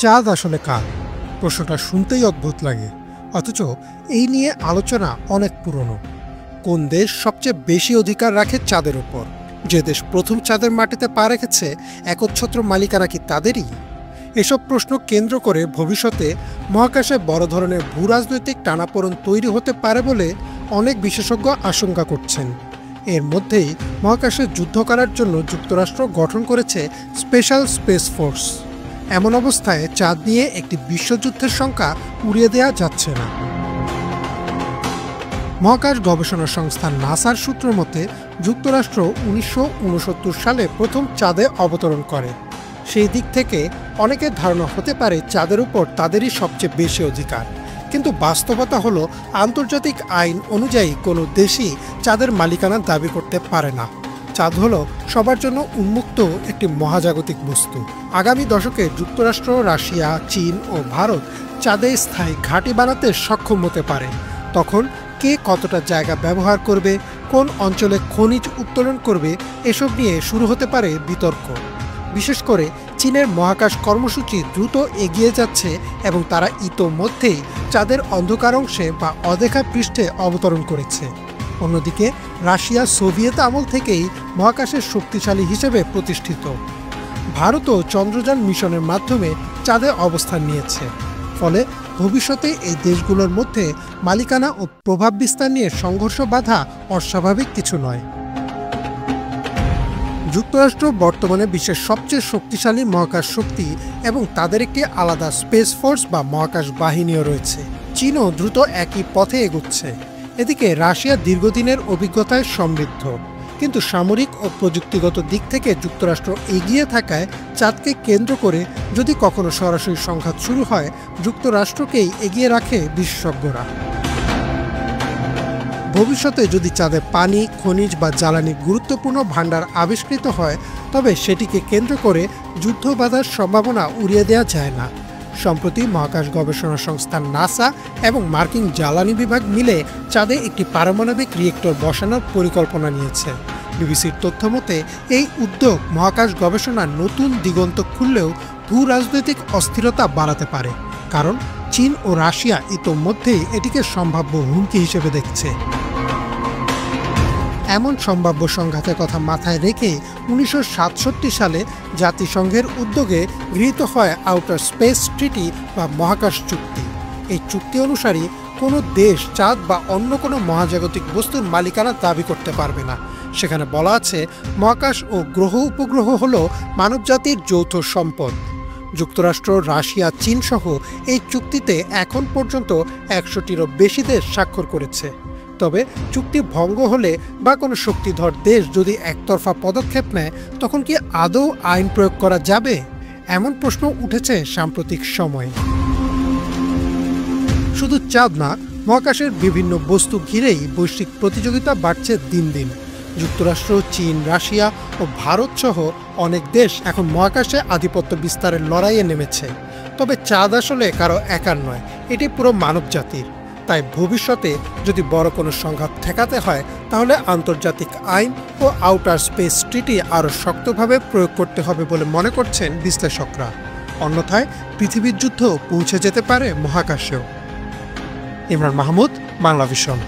চাঁদ আসলে কার? প্রশ্নটা শুনতেই অদ্ভুত লাগে, অথচ এই নিয়ে আলোচনা অনেক পুরনো। কোন দেশ সবচেয়ে বেশি অধিকার রাখে চাঁদের উপর? যে দেশ প্রথম চাঁদের মাটিতে পা রেখেছে, একচ্ছত্র মালিকানা কি তাদেরই? এসব প্রশ্ন কেন্দ্র করে ভবিষ্যতে মহাকাশে বড় ধরনের ভূরাজনৈতিক টানাপোড়েন তৈরি হতে পারে বলে অনেক বিশেষজ্ঞ আশঙ্কা করছেন। এর মধ্যেই মহাকাশে যুদ্ধ করার জন্য যুক্তরাষ্ট্র গঠন করেছে স্পেশাল স্পেস ফোর্স। এমন অবস্থায় চাঁদ নিয়ে একটি বিশ্বযুদ্ধের শঙ্কা উড়িয়ে দেওয়া যাচ্ছে না। মহাকাশ গবেষণা সংস্থা নাসার সূত্র মতে যুক্তরাষ্ট্র ১৯৬৯ সালে প্রথম চাঁদে অবতরণ করে। সেই দিক থেকে অনেকের ধারণা হতে পারে চাঁদের উপর তাদেরই সবচেয়ে বেশি অধিকার। কিন্তু বাস্তবতা হলো, আন্তর্জাতিক আইন অনুযায়ী কোনো দেশই চাঁদের মালিকানার দাবি করতে পারে না। চাঁদ হলো সবার জন্য উন্মুক্ত একটি মহাজাগতিক বস্তু। আগামী দশকে যুক্তরাষ্ট্র, রাশিয়া, চীন ও ভারত চাঁদে স্থায়ী ঘাঁটি বানাতে সক্ষম হতে পারে। তখন কে কতটা জায়গা ব্যবহার করবে, কোন অঞ্চলে খনিজ উত্তোলন করবে, এসব নিয়ে শুরু হতে পারে বিতর্ক। বিশেষ করে চীনের মহাকাশ কর্মসূচি দ্রুত এগিয়ে যাচ্ছে এবং তারা ইতোমধ্যেই চাঁদের অন্ধকার অংশে বা অদেখা পৃষ্ঠে অবতরণ করেছে। অন্যদিকে রাশিয়া সোভিয়েত আমল থেকেই মহাকাশের শক্তিশালী হিসেবে প্রতিষ্ঠিত। ভারতও চন্দ্রযান মিশনের মাধ্যমে চাঁদে অবস্থান নিয়েছে। ফলে ভবিষ্যতে এই দেশগুলোর মধ্যে মালিকানা ও প্রভাব বিস্তার নিয়ে সংঘর্ষ বাধা অস্বাভাবিক কিছু নয়। যুক্তরাষ্ট্র বর্তমানে বিশ্বের সবচেয়ে শক্তিশালী মহাকাশ শক্তি এবং তাদের একটি আলাদা স্পেস ফোর্স বা মহাকাশ বাহিনীও রয়েছে। চীনও দ্রুত একই পথে এগুচ্ছে। এদিকে রাশিয়া দীর্ঘদিনের অভিজ্ঞতায় সমৃদ্ধ, কিন্তু সামরিক ও প্রযুক্তিগত দিক থেকে যুক্তরাষ্ট্র এগিয়ে থাকায় চাঁদকে কেন্দ্র করে যদি কখনো সরাসরি সংঘাত শুরু হয়, যুক্তরাষ্ট্রকেই এগিয়ে রাখে বিশেষজ্ঞরা। ভবিষ্যতে যদি চাঁদে পানি, খনিজ বা জ্বালানি গুরুত্বপূর্ণ ভাণ্ডার আবিষ্কৃত হয়, তবে সেটিকে কেন্দ্র করে যুদ্ধ বাধার সম্ভাবনা উড়িয়ে দেওয়া যায় না। সম্প্রতি মহাকাশ গবেষণা সংস্থা নাসা এবং মার্কিন জ্বালানি বিভাগ মিলে চাঁদে একটি পারমাণবিক রিয়েক্টর বসানোর পরিকল্পনা নিয়েছে। বিবিসির তথ্য মতে এই উদ্যোগ মহাকাশ গবেষণার নতুন দিগন্ত খুললেও ভূ রাজনৈতিক অস্থিরতা বাড়াতে পারে, কারণ চীন ও রাশিয়া ইতোমধ্যেই এটিকে সম্ভাব্য হুমকি হিসেবে দেখছে। এমন সম্ভাব্য সংঘাতের কথা মাথায় রেখে ১৯৬৭ সালে জাতিসংঘের উদ্যোগে গৃহীত হয় আউটার স্পেস ট্রিটি বা মহাকাশ চুক্তি। এই চুক্তি অনুসারে কোনো দেশ চাঁদ বা অন্য কোনো মহাজাগতিক বস্তুর মালিকানা দাবি করতে পারবে না। সেখানে বলা আছে, মহাকাশ ও গ্রহ উপগ্রহ হল মানবজাতির যৌথ সম্পদ। যুক্তরাষ্ট্র, রাশিয়া, চীন সহ এই চুক্তিতে এখন পর্যন্ত ১০০টিরও বেশি দেশ স্বাক্ষর করেছে। তবে চুক্তি ভঙ্গ হলে বা কোনো শক্তিধর দেশ যদি একতরফা পদক্ষেপ নেয়, তখন কি আদৌ আইন প্রয়োগ করা যাবে? এমন প্রশ্ন উঠেছে সাম্প্রতিক সময়ে। শুধু চাঁদ না, মহাকাশের বিভিন্ন বস্তু ঘিরেই বৈশ্বিক প্রতিযোগিতা বাড়ছে দিন দিন। যুক্তরাষ্ট্র, চীন, রাশিয়া ও ভারত সহ অনেক দেশ এখন মহাকাশে আধিপত্য বিস্তারের লড়াইয়ে নেমেছে। তবে চাঁদ আসলে কারো একার নয়, এটি পুরো মানবজাতির। তাই ভবিষ্যতে যদি বড় কোনো সংঘাত ঠেকাতে হয়, তাহলে আন্তর্জাতিক আইন ও আউটার স্পেস ট্রিটি আরও শক্তভাবে প্রয়োগ করতে হবে বলে মনে করছেন বিশ্লেষকরা। অন্যথায় পৃথিবীর যুদ্ধ পৌঁছে যেতে পারে মহাকাশেও। ইমরান মাহমুদ, বাংলা ভিশন।